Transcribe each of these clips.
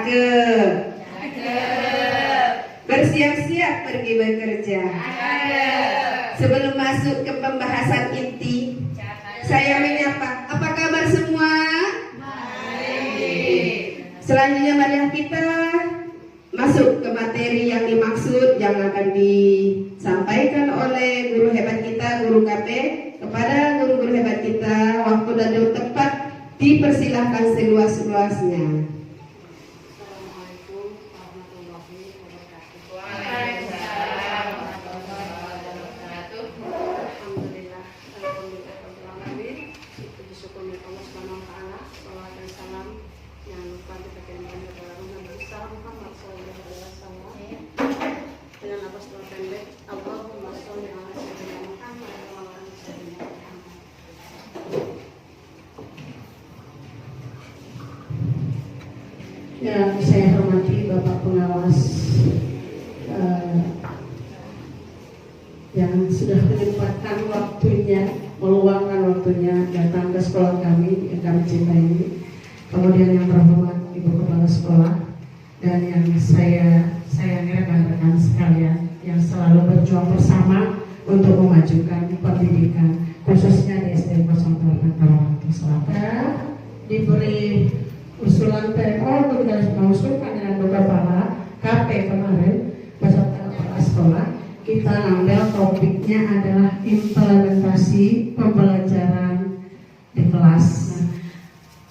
Cakep. Bersiap-siap pergi bekerja. Sebelum masuk ke pembahasan inti, saya menyapa. Apa kabar semua? Selanjutnya marilah kita masuk ke materi yang dimaksud yang akan disampaikan oleh guru hebat kita, guru KP. Kepada guru-guru hebat kita, waktu dan tempat dipersilahkan seluas-luasnya. Yang saya hormati Bapak Pengawas yang sudah menyempatkan waktunya, meluangkan waktunya datang ke sekolah kami yang kami cintai ini. Kemudian yang terhormat Ibu Kepala Sekolah dan yang saya sayangi rekan-rekan sekalian yang selalu berjuang bersama untuk memajukan pendidikan khususnya di SD 08 Tarawanti Selatan. Diberi usulan PO untuk kita mengusulkan dengan beberapa KP kemarin beserta kepala sekolah, kita ngambil topiknya adalah implementasi pembelajaran di kelas.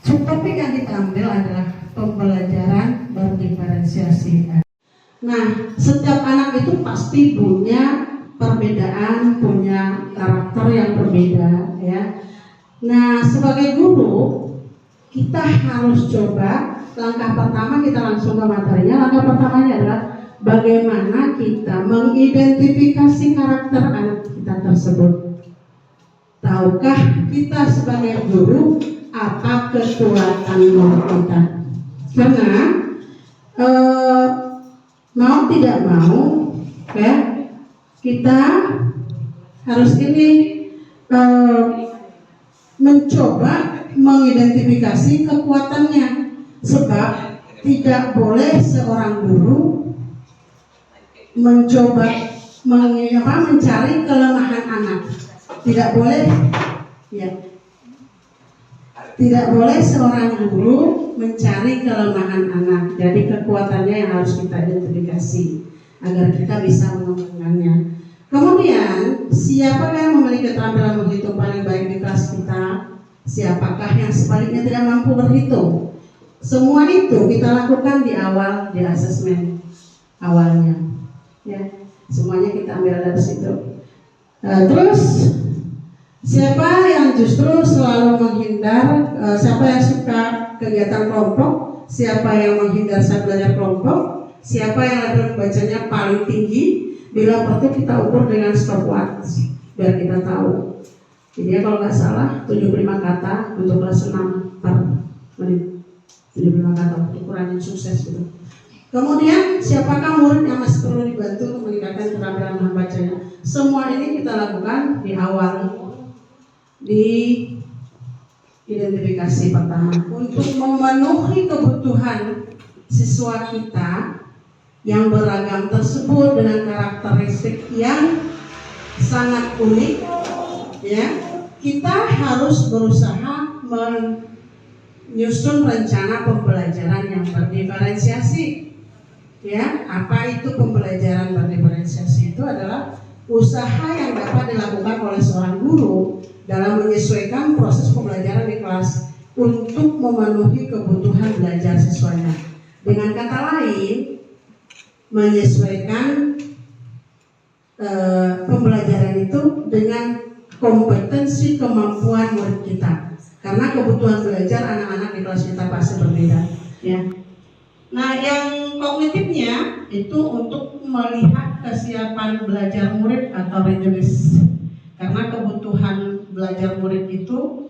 Topik yang kita ambil adalah pembelajaran berdiferensiasi. Nah, setiap anak itu pasti punya perbedaan, punya karakter yang berbeda, ya. Nah, sebagai guru kita harus coba, langkah pertama kita langsung ke materinya. Langkah pertamanya adalah bagaimana kita mengidentifikasi karakter anak kita tersebut. Tahukah kita sebagai guru apa kekuatan murid kita? Karena mau tidak mau, ya, kita harus ini mencoba mengidentifikasi kekuatannya, sebab tidak boleh seorang guru mencoba mencari kelemahan anak. Tidak boleh, ya. Tidak boleh seorang guru mencari kelemahan anak. Jadi kekuatannya yang harus kita identifikasi agar kita bisa mengembangkannya. Kemudian, siapakah yang memiliki keterampilan menghitung paling baik di kelas kita? Siapakah yang sebaliknya tidak mampu berhitung? Semua itu kita lakukan di awal di asesmen awalnya, ya. Semuanya kita ambil dari situ. Terus siapa yang justru selalu menghindar? Siapa yang suka kegiatan kelompok? Siapa yang menghindar saat belajar kelompok? Siapa yang level bacanya paling tinggi? Bila perlu kita ukur dengan stopwatch biar kita tahu. Jadi kalau nggak salah 75 kata untuk kelas 6 per menit. 75 kata ukuran yang sukses gitu. Kemudian siapakah murid yang masih perlu dibantu untuk meningkatkan keterampilan membacanya? Semua ini kita lakukan di awal di identifikasi pertama untuk memenuhi kebutuhan siswa kita yang beragam tersebut dengan karakteristik yang sangat unik, ya. Kita harus berusaha menyusun rencana pembelajaran yang berdiferensiasi, ya. Apa itu pembelajaran berdiferensiasi? Itu adalah usaha yang dapat dilakukan oleh seorang guru dalam menyesuaikan proses pembelajaran di kelas untuk memenuhi kebutuhan belajar siswanya. Dengan kata lain, menyesuaikan pembelajaran itu dengan kompetensi kemampuan murid kita, karena kebutuhan belajar anak-anak di kelas kita pasti berbeda, ya. Nah, yang kognitifnya itu untuk melihat kesiapan belajar murid atau readiness, karena kebutuhan belajar murid itu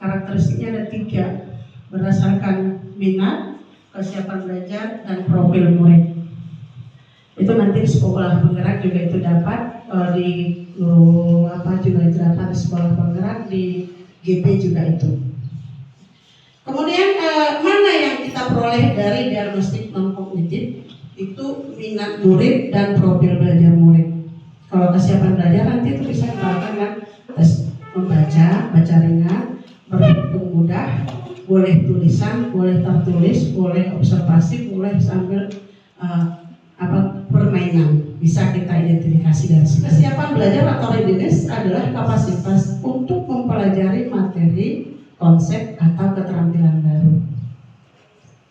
karakteristiknya ada 3 berdasarkan minat, kesiapan belajar, dan profil murid. Itu nanti di sekolah penggerak juga itu dapat di juga itu dapat di sekolah penggerak, di GP juga itu. Kemudian mana yang kita peroleh dari itu minat murid dan profil belajar murid. Kalau kesiapan belajar nanti itu bisa kita lakukan kan tes membaca, baca ringan, berhitung mudah, boleh tulisan, boleh tertulis, boleh observasi, boleh sambil permainan. Bisa kita identifikasi dari sini. Kesiapan belajar atau readiness adalah kapasitas untuk mempelajari materi, konsep atau keterampilan baru.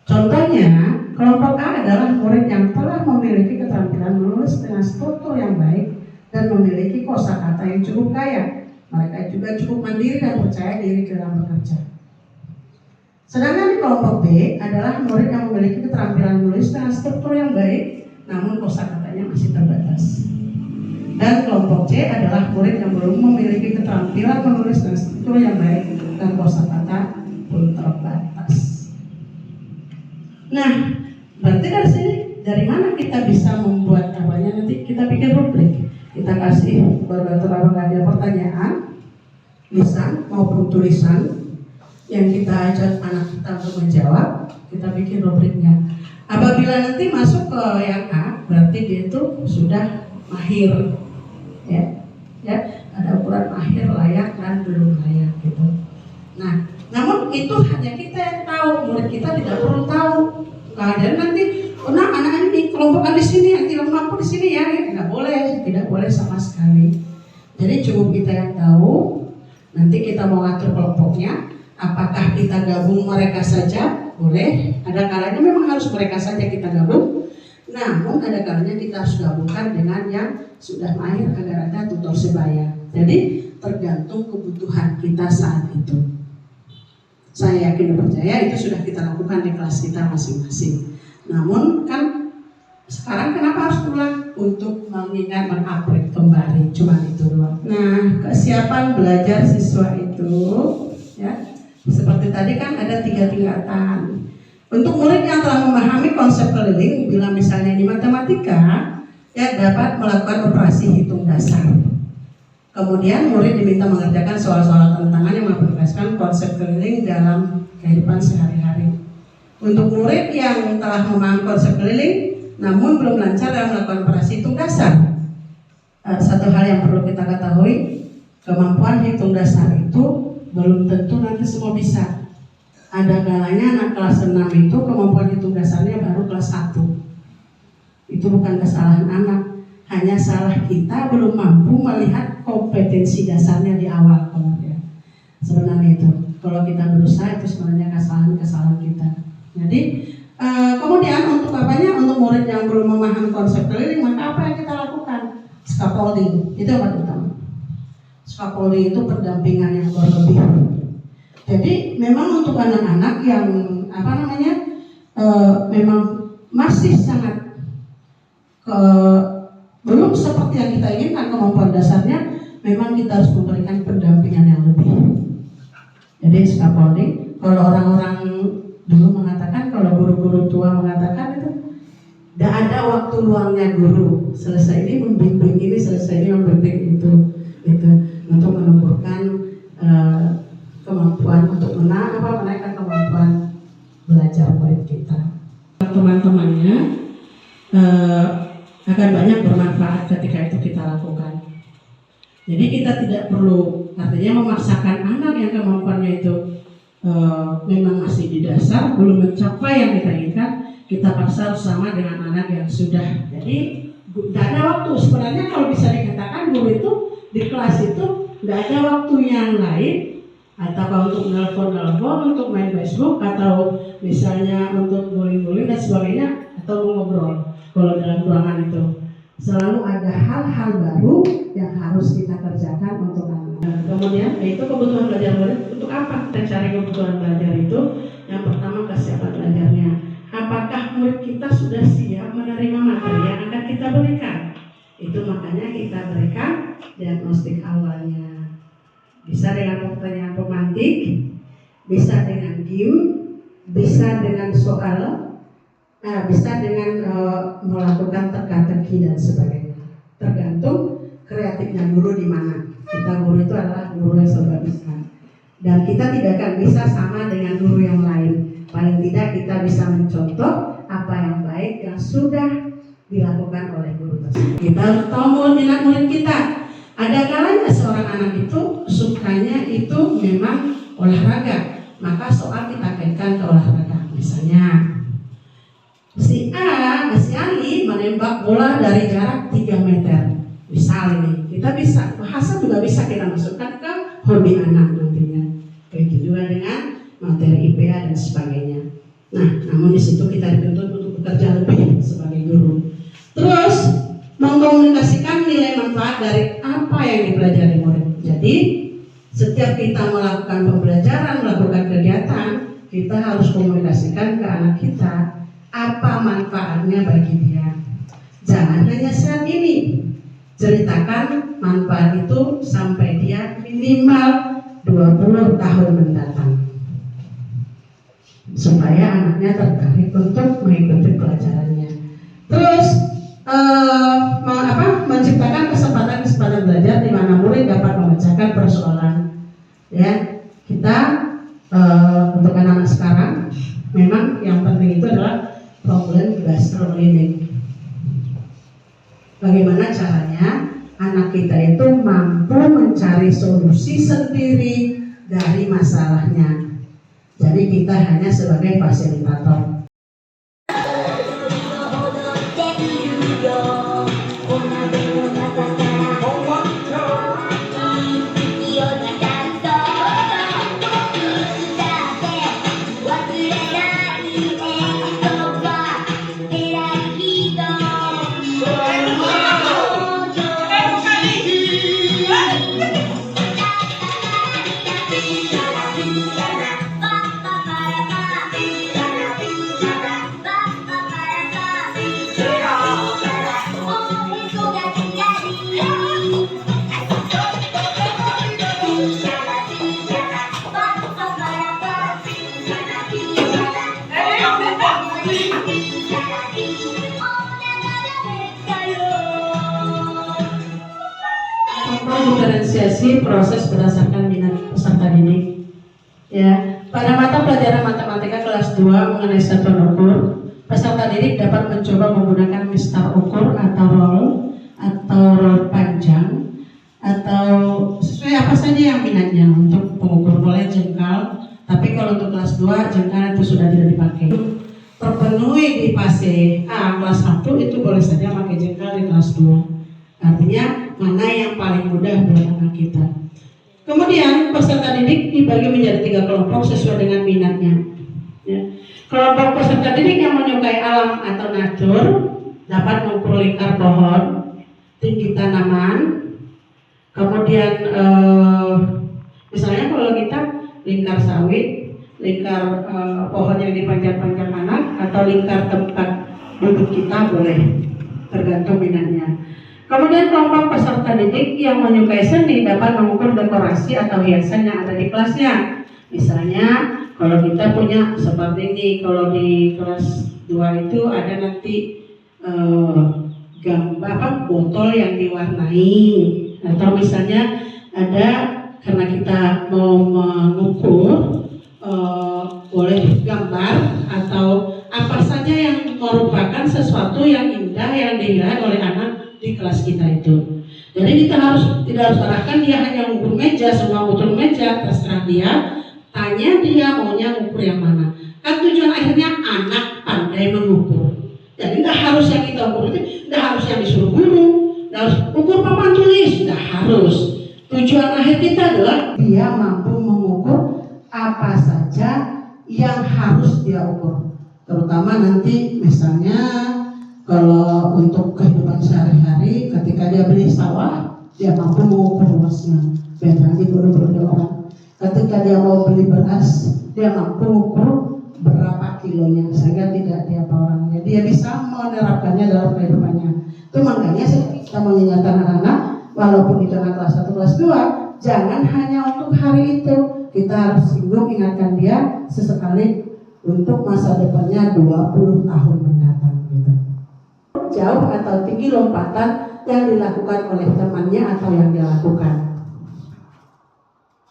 Contohnya, kelompok A adalah murid yang telah memiliki keterampilan menulis dengan struktur yang baik dan memiliki kosakata yang cukup kaya. Mereka juga cukup mandiri dan percaya diri dalam bekerja. Sedangkan di kelompok B adalah murid yang memiliki keterampilan menulis dengan struktur yang baik, namun kosakatanya masih terbatas. Dan kelompok C adalah murid yang belum memiliki keterampilan menulis dengan struktur yang baik dan kosakata pun terbatas. Nah, berarti dari sini dari mana kita bisa membuat namanya nanti kita bikin rubrik. Kita kasih berbagai ada pertanyaan, lisan maupun tulisan yang kita ajak anak kita untuk menjawab, kita bikin rubriknya. Apabila nanti masuk ke yang A, berarti dia itu sudah mahir, ya, ada ukuran mahir, layak dan belum layak gitu. Nah, namun itu hanya kita yang tahu, murid kita tidak perlu tahu. Dan nanti, anak ini kelompokkan di sini, yang tidak mampu di sini ya, tidak boleh sama sekali. Jadi cukup kita yang tahu. Nanti kita mau atur kelompoknya, apakah kita gabung mereka saja? Boleh. Ada kalanya memang harus mereka saja kita gabung. Namun ada kalanya kita harus gabungkan dengan yang sudah mahir agar ada tutor sebaya. Jadi tergantung kebutuhan kita saat itu. Saya yakin dan percaya itu sudah kita lakukan di kelas kita masing-masing. Namun kan sekarang kenapa harus pulang? Untuk mengingat, mengupgrade kembali, cuma itu doang. Nah, kesiapan belajar siswa itu ya seperti tadi kan ada 3 tingkatan. Untuk murid yang telah memahami konsep keliling, bila misalnya di matematika ya dapat melakukan operasi hitung dasar. Kemudian murid diminta mengerjakan soal-soal tantangan yang mengaplikasikan konsep keliling dalam kehidupan sehari-hari. Untuk murid yang telah memahami konsep keliling namun belum lancar dalam melakukan operasi hitung dasar, satu hal yang perlu kita ketahui, kemampuan hitung dasar itu belum tentu nanti semua bisa. Ada kalanya anak kelas 6 itu kemampuan hitung dasarnya baru kelas 1. Itu bukan kesalahan anak, hanya salah kita belum mampu melihat kompetensi dasarnya di awal. Kemudian sebenarnya itu, kalau kita berusaha itu sebenarnya kesalahan kita. Jadi kemudian untuk apanya? Untuk murid yang belum memahami konsep keliling, maka apa yang kita lakukan? Scaffolding, itu yang paling utama. Scaffolding itu pendampingan yang berlebih. Jadi memang untuk anak-anak yang memang masih sangat belum seperti yang kita inginkan kemampuan dasarnya, memang kita harus memberikan pendampingan yang lebih. Jadi scaffolding, kalau orang-orang dulu mengatakan, kalau guru-guru tua mengatakan itu tidak ada waktu luangnya guru. Selesai ini membimbing ini, selesai ini membimbing itu untuk menumbuhkan kemampuan untuk menaikkan kemampuan belajar murid kita. Teman-temannya akan banyak bermanfaat ketika itu kita lakukan. Jadi kita tidak perlu artinya memaksakan anak yang kemampuannya itu memang masih di dasar, belum mencapai yang kita inginkan, kita paksa sama dengan anak yang sudah. Jadi tidak ada waktu. Sebenarnya kalau bisa dikatakan guru itu di kelas itu tidak ada waktu yang lain, atau untuk nelpon, untuk main Facebook, atau misalnya untuk guling-guling dan sebagainya, atau mengobrol. Kalau dalam ruangan itu selalu ada hal-hal baru yang harus kita kerjakan untuk anak. Kemudian itu kebutuhan belajar murid. Untuk apa kita cari kebutuhan belajar itu? Yang pertama, kesiapan belajarnya. Apakah murid kita sudah siap menerima materi yang akan kita berikan? Itu makanya kita berikan diagnostik awalnya. Bisa dengan pertanyaan pemantik, bisa dengan game, bisa dengan soal, bisa dengan melakukan teka-teki dan sebagainya. Tergantung kreatifnya guru di mana. Kita guru itu adalah guru yang serba bisa, dan kita tidak akan bisa sama dengan guru yang lain. Paling tidak kita bisa mencontoh apa yang baik yang sudah dilakukan oleh guru tersebut. Kita harus tahu minat murid kita. Ada kalanya seorang anak itu sukanya itu memang olahraga, maka soal kita kaitkan ke olahraga. Misalnya si Ali menembak bola dari jarak 3 meter. Misal ini, kita bisa bahasa juga bisa kita masukkan ke hobi anak nantinya. Begitu juga dengan materi IPA dan sebagainya. Nah, namun di situ kita dituntut untuk bekerja lebih sebagai guru. Terus mengkomunikasikan nilai manfaat dari apa yang dipelajari murid. Jadi setiap kita melakukan pembelajaran, melakukan kegiatan, kita harus komunikasikan ke anak kita apa manfaatnya bagi dia. Jangan hanya saat ini, ceritakan manfaat itu sampai dia minimal 20 tahun mendatang, supaya anaknya tertarik untuk mengikuti pelajarannya. Terus menciptakan kesempatan belajar di mana murid dapat memecahkan persoalan. Ya, kita untuk anak-anak sekarang memang yang penting itu adalah problem based learning. Bagaimana caranya anak kita itu mampu mencari solusi sendiri dari masalahnya. Jadi kita hanya sebagai fasilitator. Diferensiasi proses berdasarkan minat peserta didik. Ya, pada mata pelajaran matematika kelas 2 mengenai satuan ukur, peserta didik dapat mencoba menggunakan mistar ukur atau roll panjang atau sesuai apa saja yang minatnya. Untuk pengukur boleh jengkal, tapi kalau untuk kelas 2 jengkal itu sudah tidak dipakai. Terpenuhi di fase A kelas 1 itu boleh saja pakai jengkal di kelas 2. Artinya mana yang paling mudah buat anak kita. Kemudian peserta didik dibagi menjadi 3 kelompok sesuai dengan minatnya. Ya. Kelompok peserta didik yang menyukai alam atau natur dapat mengukur lingkar pohon, tinggi tanaman. Kemudian misalnya kalau kita lingkar sawit, lingkar pohon yang dipanjang-panjang anak, atau lingkar tempat duduk kita boleh, tergantung minatnya. Kemudian kelompok peserta didik yang menyukai seni dapat mengukur dekorasi atau hiasan yang ada di kelasnya. Misalnya kalau kita punya seperti ini, kalau di kelas 2 itu ada nanti gambar botol yang diwarnai, atau misalnya ada karena kita mau mengukur boleh gambar atau apa saja yang merupakan sesuatu yang indah yang dilihat oleh anak di kelas kita itu. Jadi kita tidak harus arahkan dia hanya mengukur meja, semua ukur meja, terserah dia. Tanya dia maunya mengukur yang mana. Kan tujuan akhirnya anak pandai mengukur. Jadi tidak harus yang kita ukur itu, tidak harus yang disuruh guru, tidak harus ukur papan tulis, tidak harus. Tujuan akhir kita adalah dia mampu mengukur apa saja yang harus dia ukur. Terutama nanti misalnya kalau untuk kehidupan sehari-hari, ketika dia beli sawah, dia mampu mengukur luasnya. Beda lagi guru-guru orang. Ketika dia mau beli beras, dia mampu mengukur berapa kilonya, sehingga tidak tiap orangnya. Dia bisa menerapkannya dalam kehidupannya. Itu makanya kita mengingatkan anak-anak, walaupun itu anak kelas 1, kelas 2, jangan hanya untuk hari itu. Kita harus singgung ingatkan dia sesekali untuk masa depannya 20 tahun mendatang. Gitu. Jauh atau tinggi lompatan yang dilakukan oleh temannya atau yang dia lakukan.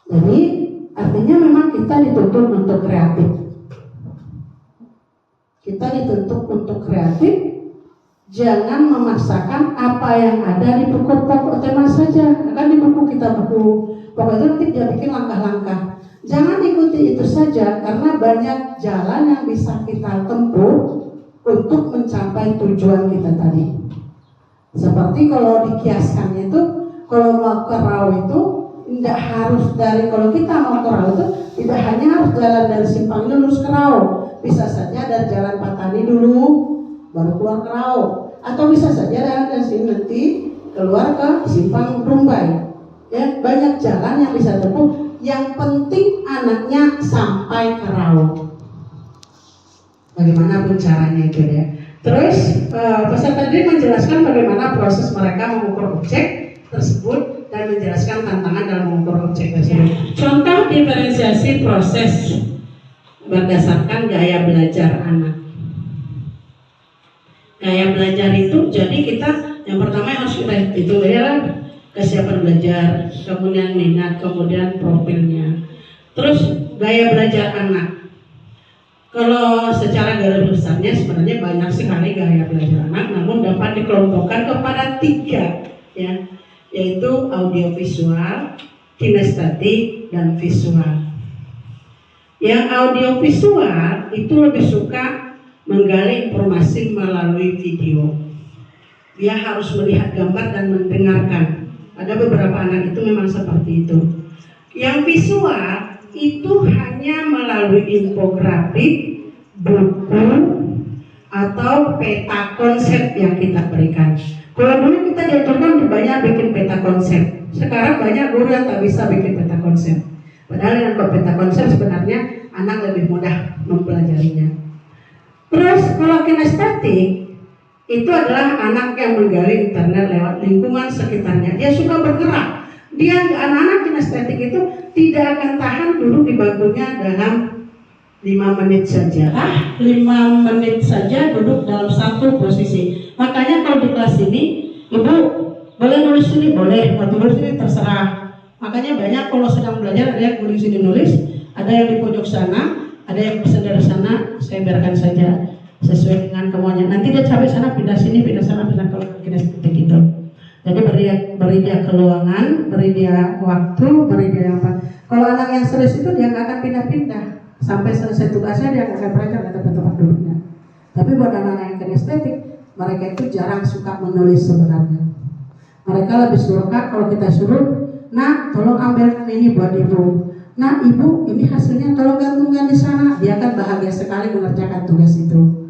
Jadi artinya memang kita dituntut untuk kreatif. Kita dituntut untuk kreatif. Jangan memaksakan apa yang ada di buku pokok tema saja. Kan di buku kita buku pokok itu nanti dia bikin langkah-langkah. Jangan ikuti itu saja karena banyak jalan yang bisa kita tempuh untuk mencapai tujuan kita tadi. Seperti kalau dikiaskannya itu, kalau mau ke Rau itu tidak harus dari, kalau kita mau ke Rau itu tidak hanya harus jalan dari Simpang lurus ke Rau, bisa saja dari Jalan Patani dulu baru keluar ke Rau, atau bisa saja dari sini nanti keluar ke Simpang Rumbai. Ya, banyak jalan yang bisa tempuh. Yang penting anaknya sampai ke Rau. Bagaimanapun caranya itu ya. Terus peserta didik menjelaskan bagaimana proses mereka mengukur objek tersebut dan menjelaskan tantangan dalam mengukur objek tersebut. Contoh diferensiasi proses berdasarkan gaya belajar anak. Gaya belajar itu jadi kita yang pertama yang harus kita hitung adalah kesiapan belajar, kemudian minat, kemudian profilnya. Terus gaya belajar anak. Kalau secara garis besarnya sebenarnya banyak sekali gaya belajar anak, namun dapat dikelompokkan kepada 3, ya, yaitu audiovisual, kinestetik, dan visual. Yang audiovisual itu lebih suka menggali informasi melalui video. Dia harus melihat gambar dan mendengarkan. Ada beberapa anak itu memang seperti itu. Yang visual itu hanya melalui infografik, buku, atau peta konsep yang kita berikan. Kalau dulu kita diaturkan banyak bikin peta konsep. Sekarang banyak guru yang tak bisa bikin peta konsep. Padahal dengan peta konsep sebenarnya anak lebih mudah mempelajarinya. Terus kalau kinestetik itu adalah anak yang menggali internet lewat lingkungan sekitarnya. Dia suka bergerak. Dia anak-anak kinestetik itu tidak akan tahan duduk di bangkunya dalam 5 menit saja. 5 menit saja duduk dalam satu posisi. Makanya kalau di kelas ini, Ibu boleh nulis sini, boleh, mau tulis sini terserah. Makanya banyak kalau sedang belajar ada yang nulis sini nulis, ada yang di pojok sana, ada yang bersandar sana. Saya biarkan saja sesuai dengan kemauannya. Nanti dia capek sana pindah sini, pindah sana, pindah kalau kinestetik itu. Jadi beri dia keluangan, beri dia waktu, beri dia apa. Kalau anak yang serius itu dia nggak akan pindah-pindah sampai selesai tugasnya, dia nggak akan belajar ke tempat duduknya. Tapi buat anak-anak yang kinestetik, mereka itu jarang suka menulis sebenarnya. Mereka lebih suka kalau kita suruh, nah tolong ambil ini buat ibu. Nah ibu ini hasilnya tolong gantungkan di sana. Dia akan bahagia sekali mengerjakan tugas itu.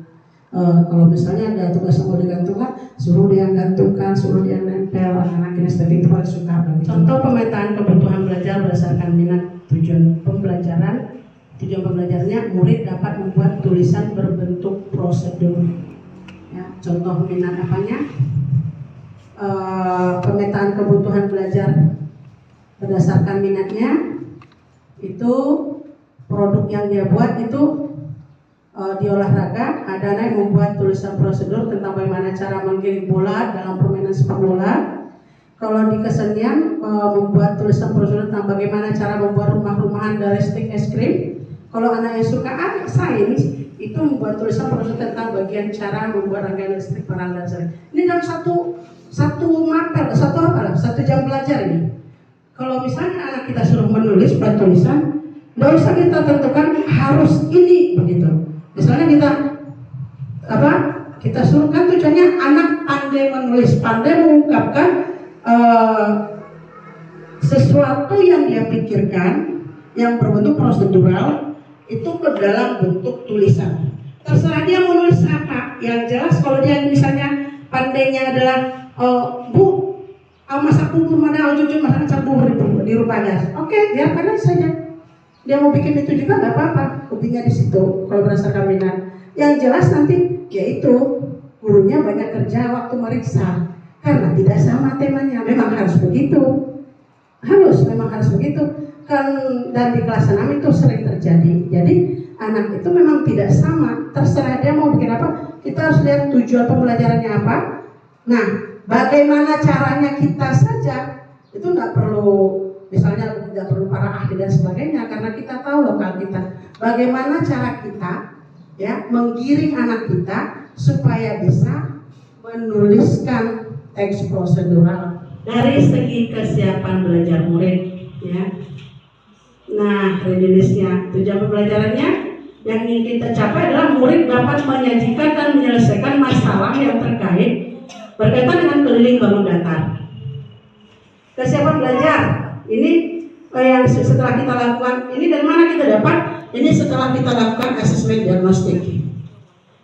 Kalau misalnya ada tugas yang mau digantungkan, suruh dia gantungkan, suruh dia nempel. Anak-anak kinestetik itu paling suka begitu. Contoh pemetaan kebutuhan belajar berdasarkan minat tujuan pembelajaran. Tujuan pembelajarannya murid dapat membuat tulisan berbentuk prosedur. Ya, contoh minat apanya? Pemetaan kebutuhan belajar berdasarkan minatnya itu produk yang dia buat itu di olahraga ada anak yang membuat tulisan prosedur tentang bagaimana cara menggiring bola dalam permainan sepak bola. Kalau di kesenian membuat tulisan prosedur tentang bagaimana cara membuat rumah-rumahan dari stik es krim. Kalau anak yang suka sains itu membuat tulisan prosedur tentang bagian cara membuat rangkaian listrik parang dan sebagainya. Ini dalam satu jam belajar ini. Kalau misalnya anak kita suruh menulis buat tulisan, nggak usah kita tentukan harus ini begitu. Misalnya kita suruh kan tujuannya anak pandai menulis, pandai mengungkapkan sesuatu yang dia pikirkan yang berbentuk prosedural itu ke dalam bentuk tulisan. Terserah dia mau nulis apa. Yang jelas kalau dia misalnya pandainya adalah Bu, masak bubur mana, jujur masak bubur di rumah gas. Oke, biarkan saja. Dia mau bikin itu juga nggak apa-apa. Hobinya di situ kalau berdasarkan minat. Yang jelas nanti yaitu gurunya banyak kerja waktu meriksa karena tidak sama temanya. Memang harus begitu. Memang harus begitu. Dan di kelas 6 itu sering terjadi. Jadi anak itu memang tidak sama. Terserah dia mau bikin apa. Kita harus lihat tujuan pembelajarannya apa. Nah, bagaimana caranya kita saja itu nggak perlu, misalnya tidak perlu para ahli dan sebagainya, karena kita tahu lokal kita. Bagaimana cara kita ya menggiring anak kita supaya bisa menuliskan teks prosedural dari segi kesiapan belajar murid, ya. Nah, readiness-nya, tujuan pembelajarannya yang ingin kita capai adalah murid dapat menyajikan dan menyelesaikan masalah yang terkait berkaitan dengan keliling bangun datar. Kesiapan belajar ini yang setelah kita lakukan, ini dari mana kita dapat? Ini setelah kita lakukan asesmen diagnostik.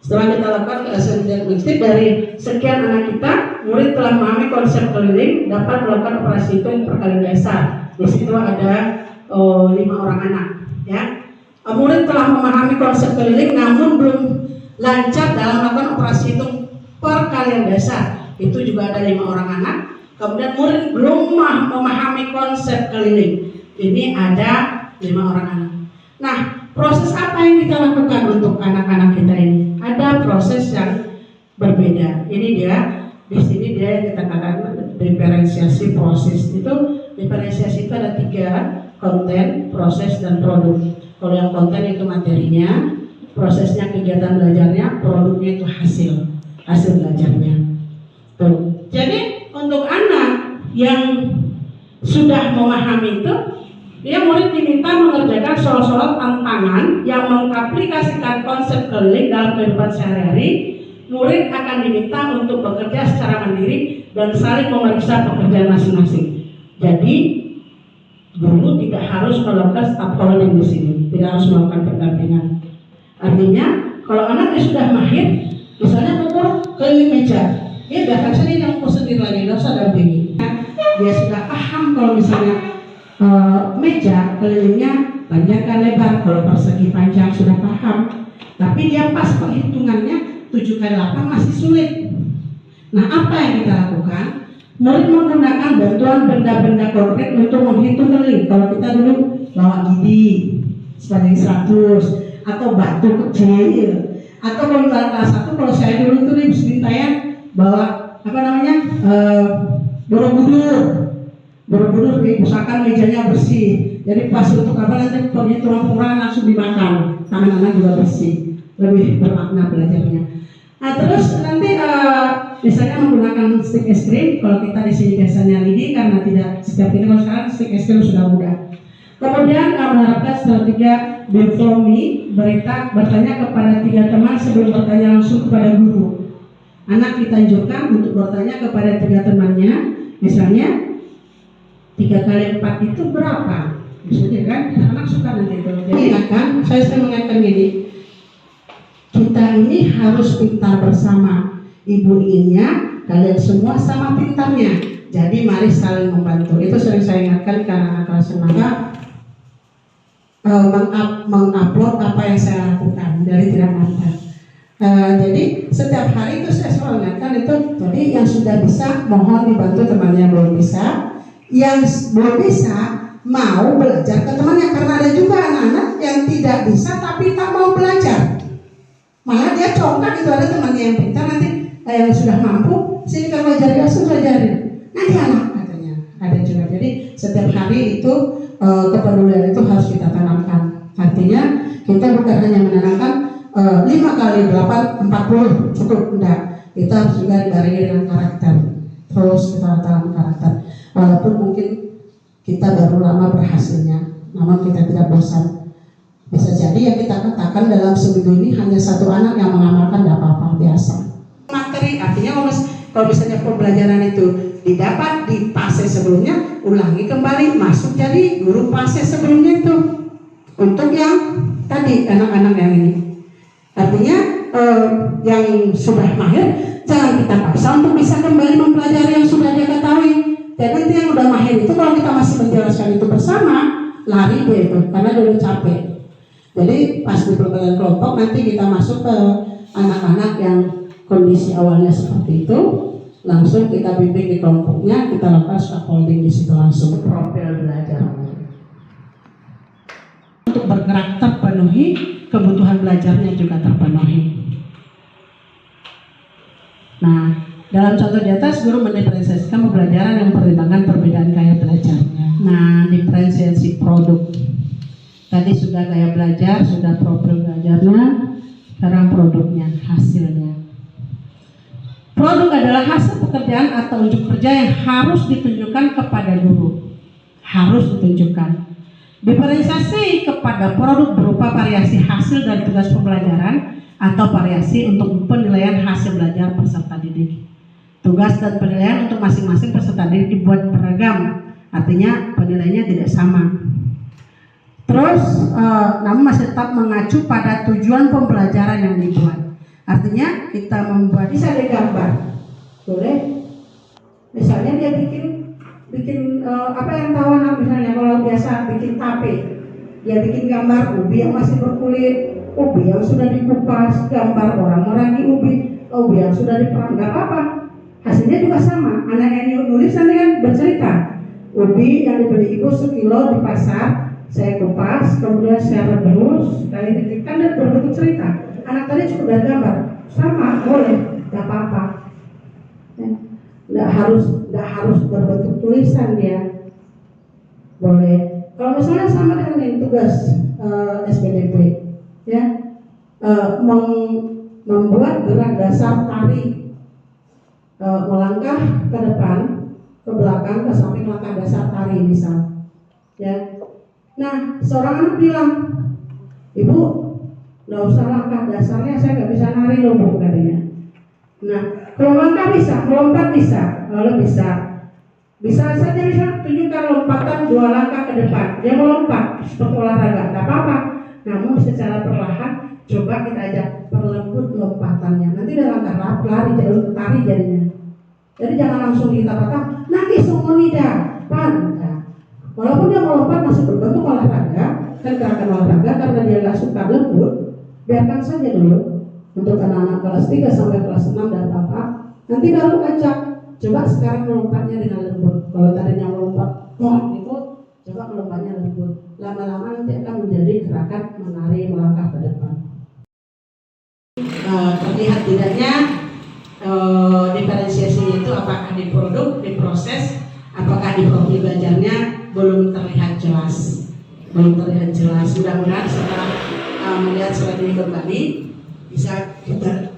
Setelah kita lakukan asesmen diagnostik dari sekian anak kita, murid telah memahami konsep keliling, dapat melakukan operasi hitung perkalian dasar. Di situ ada 5 orang anak, ya. Murid telah memahami konsep keliling, namun belum lancar dalam melakukan operasi hitung perkalian dasar. Itu juga ada 5 orang anak. Kemudian murid belum memahami konsep keliling. Ini ada 5 orang anak. Nah, proses apa yang kita lakukan untuk anak-anak kita ini? Ada proses yang berbeda. Ini dia, di sini dia kita katakan diferensiasi proses. Itu diferensiasi itu ada 3, konten, proses, dan produk. Kalau yang konten itu materinya, prosesnya kegiatan belajarnya, produknya itu hasil belajarnya. Tuh. Jadi untuk anak yang sudah memahami itu, dia murid diminta mengerjakan soal-soal tantangan yang mengaplikasikan konsep keliling dalam kehidupan sehari-hari. Murid akan diminta untuk bekerja secara mandiri dan saling memeriksa pekerjaan masing-masing. Jadi guru tidak harus melakukan stakeholding di sini, tidak harus melakukan pendampingan. Artinya, kalau anaknya sudah mahir, misalnya ukur keliling meja, dia biarkan saja yang ukur sendiri lagi, tidak usah dampingi. Dia sudah paham kalau misalnya meja kelilingnya panjang kan lebar, kalau persegi panjang sudah paham. Tapi dia pas perhitungannya 7 kali 8 masih sulit. Nah, apa yang kita lakukan? Murid menggunakan bantuan benda-benda konkret untuk menghitung keliling. Kalau kita dulu bawa gidi sepanjang 100 atau batu kecil, atau kalau kelas 1, kalau saya dulu itu di Bismintayang bawa apa namanya borobudur diusahakan mejanya bersih. Jadi pas untuk apa nanti penghitungan pengurangan langsung dimakan, tangan anak juga bersih, lebih bermakna belajarnya. Nah, terus nanti misalnya menggunakan stick es krim. Kalau kita di sini biasanya lidi karena tidak setiap ini, kalau sekarang stick es krim sudah mudah. Kemudian menerapkan strategi Follow Me, bertanya kepada 3 teman sebelum bertanya langsung kepada guru. Anak kita anjurkan untuk bertanya kepada 3 temannya, misalnya 3 kali 4 itu berapa? Misalnya kan, anak suka nanti kalau jadi kan, saya mengingatkan gini. Kita ini harus pintar bersama. Ibu inginnya kalian semua sama pintarnya. Jadi mari saling membantu. Itu sering saya ingatkan ke anak-anak kelas semangka. Mengupload apa yang saya lakukan dari tidak mantan. Jadi setiap hari itu saya selalu ingatkan itu. Jadi yang sudah bisa mohon dibantu temannya yang belum bisa. Yang belum bisa mau belajar ke temannya, karena ada juga anak-anak yang tidak bisa tapi tak mau belajar. Malah dia congkak, itu ada temannya yang pintar nanti yang sudah mampu, sini kamu ajari, langsung ajarin. Nanti anak katanya ada juga. Jadi setiap hari itu kepedulian itu harus kita tanamkan. Artinya kita bukan hanya menanamkan 5 kali 8 40 cukup, enggak. Kita harus juga dibarengi dengan karakter. Terus kita tanam karakter. Walaupun mungkin kita baru lama berhasilnya, namun kita tidak bosan. Bisa jadi yang kita katakan dalam seminggu ini hanya 1 anak yang mengamalkan, tidak apa-apa, biasa. Materi artinya kalau misalnya pembelajaran itu didapat di fase sebelumnya, ulangi kembali, masuk jadi guru fase sebelumnya itu. Untuk yang tadi anak-anak yang ini, artinya yang sudah mahir jangan kita paksa untuk bisa kembali mempelajari yang sudah dia ketahui. Dan nanti yang udah mahir itu kalau kita masih menjelaskan itu bersama, lari dia itu karena dia udah capek. Jadi pas di pembelajaran kelompok nanti kita masuk ke anak-anak yang kondisi awalnya seperti itu, langsung kita bimbing di kelompoknya, kita lakukan scaffolding di situ langsung. Profil belajarnya untuk bergerak terpenuhi, kebutuhan belajarnya juga terpenuhi. Nah, dalam contoh di atas, guru mendiferensiasikan pembelajaran yang mempertimbangkan perbedaan gaya belajarnya. Nah, diferensiasi produk. Tadi sudah gaya belajar, sudah profil belajarnya, sekarang produknya, hasilnya. Produk adalah hasil pekerjaan atau unjuk kerja yang harus ditunjukkan kepada guru. Harus ditunjukkan. Diferensiasi kepada produk berupa variasi hasil dari tugas pembelajaran atau variasi untuk penilaian hasil belajar peserta didik. Tugas dan penilaian untuk masing-masing peserta didik dibuat beragam, artinya penilaiannya tidak sama. Terus, namun masih tetap mengacu pada tujuan pembelajaran yang dibuat. Artinya kita membuat bisa digambar, boleh. Misalnya dia bikin apa yang tahu anak, misalnya kalau biasa bikin tape, dia bikin gambar ubi yang masih berkulit, ubi yang sudah dikupas, gambar orang-orang di ubi yang sudah diperang, nggak apa-apa. Hasilnya juga sama. Anak yang nulis nanti kan bercerita, ubi yang dibeli ibu sekilo di pasar, saya kupas, kemudian saya rebus, lalu dititipkan dan berbentuk cerita. Anak tadi cukup dari gambar, sama, boleh, nggak apa-apa. Nggak harus berbentuk tulisan dia, boleh. Kalau misalnya sama dengan tugas SPDP, ya, membuat gerak dasar tari, melangkah ke depan, ke belakang, ke samping langkah dasar tari misal, ya. Nah, seorang anak bilang, ibu, nggak usah langkah dasarnya, saya nggak bisa nari loh bu, katanya. Nah, kalau langkah bisa, melompat bisa, kalau bisa saja bisa tunjukkan lompatan 2 langkah ke depan. Dia melompat seperti olahraga, nggak apa-apa. Namun secara perlahan, coba kita ajak perlembut lompatannya. Nanti dia langkah lari, jalur tari jadinya. Jadi jangan langsung kita kata, nangis semuanya, pantai. Walaupun dia melompat masih berbentuk olahraga, kan gerakan olahraga karena dia nggak suka lembut, biarkan saja dulu. Untuk anak-anak kelas 3 sampai kelas 6 dan apa, nanti baru ajak. Coba sekarang melompatnya dengan lembut. Kalau tadinya melompat itu, coba melompatnya lembut. Lama-lama nanti akan menjadi gerakan menari melangkah ke depan. Terlihat tidaknya diferensiasinya itu apakah di produk, di proses, apakah di profil belajarnya belum terlihat jelas. Mudah-mudahan setelah melihat surat ini kembali bisa kita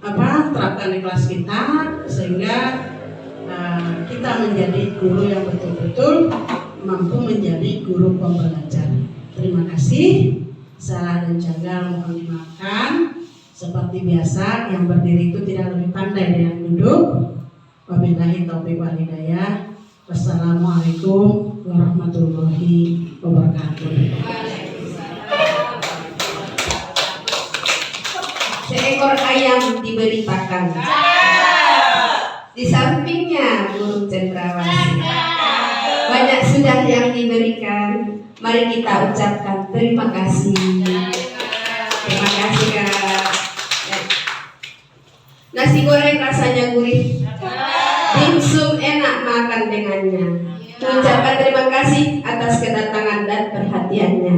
terapkan di kelas kita sehingga kita menjadi guru yang betul-betul mampu menjadi guru pembelajar. Terima kasih. Salah dan jagal mohon dimaafkan. Seperti biasa, yang berdiri itu tidak lebih pandai dari yang duduk. Wabillahi taufiq wal hidayah. Wassalamualaikum warahmatullahi wabarakatuh. Seekor ayam diberi pakan. Di sampingnya burung cendrawasih. Banyak sudah yang diberikan. Mari kita ucapkan terima kasih. Terima kasih Kak. Nasi goreng rasanya gurih. Dimsum enak makan dengannya. Mengucapkan terima kasih atas kedatangan dan perhatiannya.